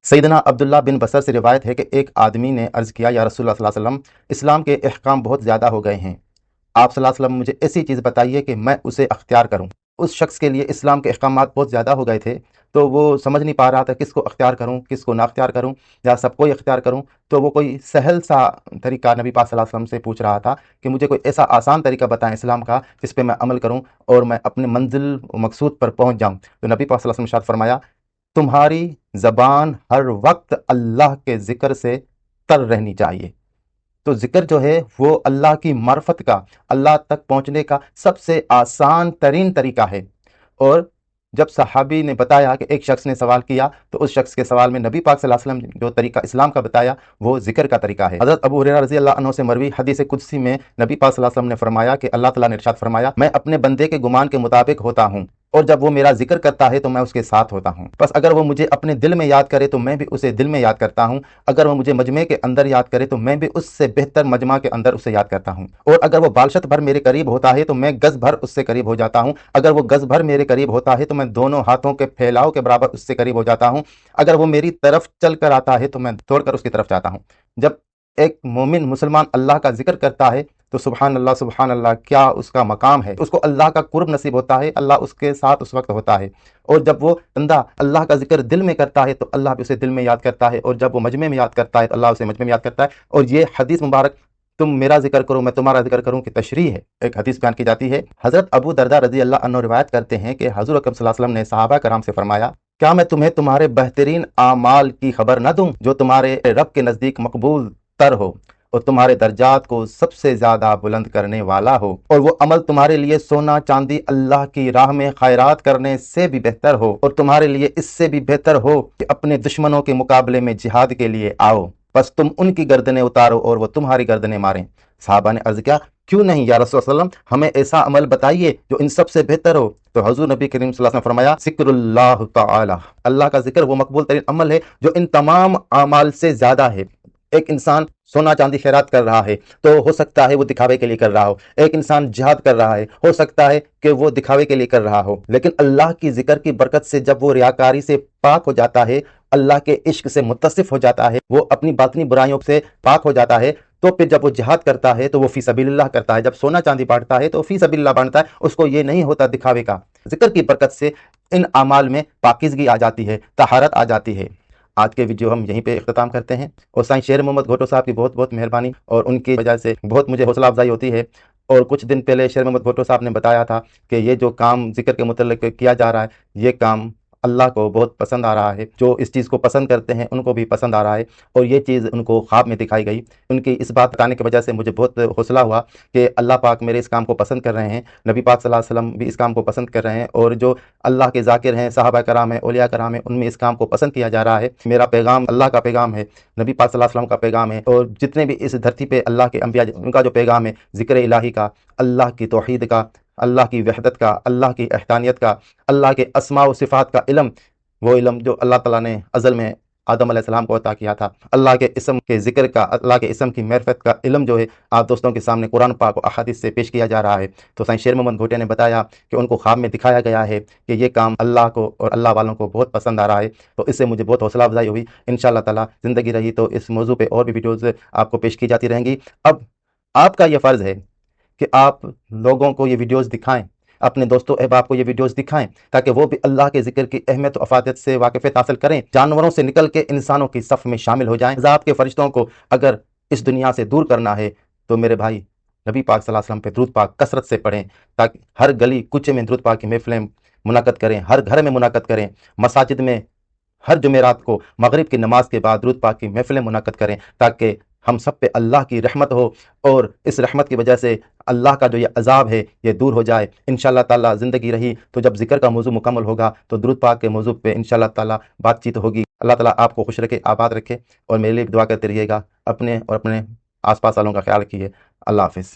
سیدنا عبداللہ بن بصر سے روایت ہے کہ ایک آدمی نے عرض کیا، یا رسول اللہ صلی اللہ علیہ وسلم، اسلام کے احکام بہت زیادہ ہو گئے ہیں، آپ صلی اللہ علیہ وسلم مجھے ایسی چیز بتائیے کہ میں اسے اختیار کروں۔ اس شخص کے لیے اسلام کے احکامات بہت زیادہ ہو گئے تھے، تو وہ سمجھ نہیں پا رہا تھا کس کو اختیار کروں، کس کو نہ اختیار کروں، یا سب کو ہی اختیار کروں۔ تو وہ کوئی سہل سا طریقہ نبی پاک صلی اللہ علیہ وسلم سے پوچھ رہا تھا کہ مجھے کوئی ایسا آسان طریقہ بتائیں اسلام کا جس پہ میں عمل کروں اور میں اپنے منزل و مقصود پر پہنچ جاؤں۔ تو نبی پاک صلی اللہ علیہ وسلم نے ارشاد فرمایا، تمہاری زبان ہر وقت اللہ کے ذکر سے تر رہنی چاہیے۔ تو ذکر جو ہے وہ اللہ کی معرفت کا، اللہ تک پہنچنے کا سب سے آسان ترین طریقہ ہے۔ اور جب صحابی نے بتایا کہ ایک شخص نے سوال کیا، تو اس شخص کے سوال میں نبی پاک صلی اللہ علیہ وسلم نے جو طریقہ اسلام کا بتایا وہ ذکر کا طریقہ ہے۔ حضرت ابو ہریرہ رضی اللہ عنہ سے مروی حدیث قدسی میں نبی پاک صلی اللہ علیہ وسلم نے فرمایا کہ اللہ تعالیٰ نے ارشاد فرمایا، میں اپنے بندے کے گمان کے مطابق ہوتا ہوں، اور جب وہ میرا ذکر کرتا ہے تو میں اس کے ساتھ ہوتا ہوں۔ بس اگر وہ مجھے اپنے دل میں یاد کرے تو میں بھی اسے دل میں یاد کرتا ہوں، اگر وہ مجھے مجمع کے اندر یاد کرے تو میں بھی اس سے بہتر مجمع کے اندر اسے یاد کرتا ہوں، اور اگر وہ بالشت بھر میرے قریب ہوتا ہے تو میں گز بھر اس سے قریب ہو جاتا ہوں، اگر وہ گز بھر میرے قریب ہوتا ہے تو میں دونوں ہاتھوں کے پھیلاؤ کے برابر اس سے قریب ہو جاتا ہوں، اگر وہ میری طرف چل کر آتا ہے تو میں دوڑ کر اس کی طرف جاتا ہوں۔ جب ایک مومن مسلمان اللہ کا ذکر کرتا ہے تو سبحان اللہ کیا اس کا مقام ہے، اس کو اللہ کا قرب نصیب ہوتا ہے، اللہ اس کے ساتھ اس وقت ہوتا ہے۔ اور جب وہ بندہ اللہ کا ذکر دل میں کرتا ہے تو اللہ بھی اسے دل میں یاد کرتا ہے، اور جب وہ مجمع میں یاد کرتا ہے تو اللہ اسے مجمع میں یاد کرتا ہے۔ اور یہ حدیث مبارک تم میرا ذکر کرو میں تمہارا ذکر کروں کی تشریح ہے، ایک حدیث بیان کی جاتی ہے۔ حضرت ابو درداء رضی اللہ عنہ روایت کرتے ہیں کہ حضور اکرم صلی اللہ علیہ وسلم نے صحابہ کرام سے فرمایا، کیا میں تمہیں تمہارے بہترین اعمال کی خبر نہ دوں جو تمہارے رب کے نزدیک مقبول تر ہو اور تمہارے درجات کو سب سے زیادہ بلند کرنے والا ہو، اور وہ عمل تمہارے لیے سونا چاندی اللہ کی راہ میں خیرات کرنے سے بھی بہتر ہو، اور تمہارے لیے اس سے بھی بہتر ہو کہ اپنے دشمنوں کے مقابلے میں جہاد کے لیے آؤ، بس تم ان کی گردنیں اتارو اور وہ تمہاری گردنیں ماریں۔ صحابہ نے عرض کیا، کیوں نہیں یا رسول اللہ صلی اللہ علیہ وسلم، ہمیں ایسا عمل بتائیے جو ان سب سے بہتر ہو۔ تو حضور نبی کریم صلی اللہ علیہ وسلم فرمایا، ذکر اللہ تعالی، اللہ کا ذکر وہ مقبول ترین عمل ہے جو ان تمام اعمال سے زیادہ ہے۔ ایک انسان سونا چاندی خیرات کر رہا ہے تو ہو سکتا ہے وہ دکھاوے کے لیے کر رہا ہو، ایک انسان جہاد کر رہا ہے ہو سکتا ہے کہ وہ دکھاوے کے لیے کر رہا ہو، لیکن اللہ کی ذکر کی برکت سے جب وہ ریاکاری سے پاک ہو جاتا ہے، اللہ کے عشق سے متصف ہو جاتا ہے، وہ اپنی باطنی برائیوں سے پاک ہو جاتا ہے، تو پھر جب وہ جہاد کرتا ہے تو وہ فی سبیل اللہ کرتا ہے، جب سونا چاندی بانٹتا ہے تو فی سبیل اللہ بانٹتا ہے، اس کو یہ نہیں ہوتا دکھاوے کا۔ ذکر کی برکت سے ان اعمال میں پاکیزگی آ جاتی ہے، طہارت آ جاتی ہے۔ آج کے ویڈیو ہم یہیں پہ اختتام کرتے ہیں، اور سائیں شیر محمد گھوٹو صاحب کی بہت بہت مہربانی، اور ان کی وجہ سے بہت مجھے حوصلہ افزائی ہوتی ہے۔ اور کچھ دن پہلے شیر محمد گھوٹو صاحب نے بتایا تھا کہ یہ جو کام ذکر کے متعلق کیا جا رہا ہے یہ کام اللہ کو بہت پسند آ رہا ہے، جو اس چیز کو پسند کرتے ہیں ان کو بھی پسند آ رہا ہے، اور یہ چیز ان کو خواب میں دکھائی گئی۔ ان کی اس بات بتانے کی وجہ سے مجھے بہت حوصلہ ہوا کہ اللہ پاک میرے اس کام کو پسند کر رہے ہیں، نبی پاک صلی اللہ علیہ وسلم بھی اس کام کو پسند کر رہے ہیں، اور جو اللہ کے ذاکر ہیں، صحابہ کرام ہیں، اولیاء کرام ہیں، ان میں اس کام کو پسند کیا جا رہا ہے۔ میرا پیغام اللہ کا پیغام ہے، نبی پاک صلی اللہ علیہ وسلم کا پیغام ہے، اور جتنے بھی اس دھرتی پہ اللہ کے انبیاء ان کا جو پیغام ہے ذکر الہی کا، اللہ کی توحید کا، اللہ کی وحدت کا، اللہ کی احدانیت کا، اللہ کے اسماء و صفات کا علم، وہ علم جو اللہ تعالیٰ نے ازل میں آدم علیہ السلام کو عطا کیا تھا، اللہ کے اسم کے ذکر کا، اللہ کے اسم کی معرفت کا علم جو ہے آپ دوستوں کے سامنے قرآن پاک و احادیث سے پیش کیا جا رہا ہے۔ تو سائیں شیر محمد گھوٹے نے بتایا کہ ان کو خواب میں دکھایا گیا ہے کہ یہ کام اللہ کو اور اللہ والوں کو بہت پسند آ رہا ہے، تو اس سے مجھے بہت حوصلہ افزائی ہوئی۔ انشاءاللہ تعالیٰ زندگی رہی تو اس موضوع پہ اور بھی ویڈیوز آپ کو پیش کی جاتی رہیں گی۔ اب آپ کا یہ فرض ہے کہ آپ لوگوں کو یہ ویڈیوز دکھائیں، اپنے دوستوں احباب کو یہ ویڈیوز دکھائیں، تاکہ وہ بھی اللہ کے ذکر کی اہمیت و افادیت سے واقفیت حاصل کریں، جانوروں سے نکل کے انسانوں کی صف میں شامل ہو جائیں۔ عذاب کے فرشتوں کو اگر اس دنیا سے دور کرنا ہے تو میرے بھائی نبی پاک صلی اللہ علیہ وسلم پہ درود پاک کثرت سے پڑھیں، تاکہ ہر گلی کوچے میں درود پاک کی محفلیں منعقد کریں، ہر گھر میں منعقد کریں، مساجد میں ہر جمعرات کو مغرب کی نماز کے بعد درود پاک کی محفلیں منعقد کریں، تاکہ ہم سب پہ اللہ کی رحمت ہو، اور اس رحمت کی وجہ سے اللہ کا جو یہ عذاب ہے یہ دور ہو جائے۔ انشاءاللہ تعالیٰ زندگی رہی تو جب ذکر کا موضوع مکمل ہوگا تو درود پاک کے موضوع پہ انشاءاللہ تعالیٰ بات چیت ہوگی۔ اللہ تعالیٰ آپ کو خوش رکھے، آباد رکھے، اور میرے لیے بھی دعا کرتے رہیے گا، اپنے اور اپنے آس پاس والوں کا خیال رکھیے۔ اللہ حافظ۔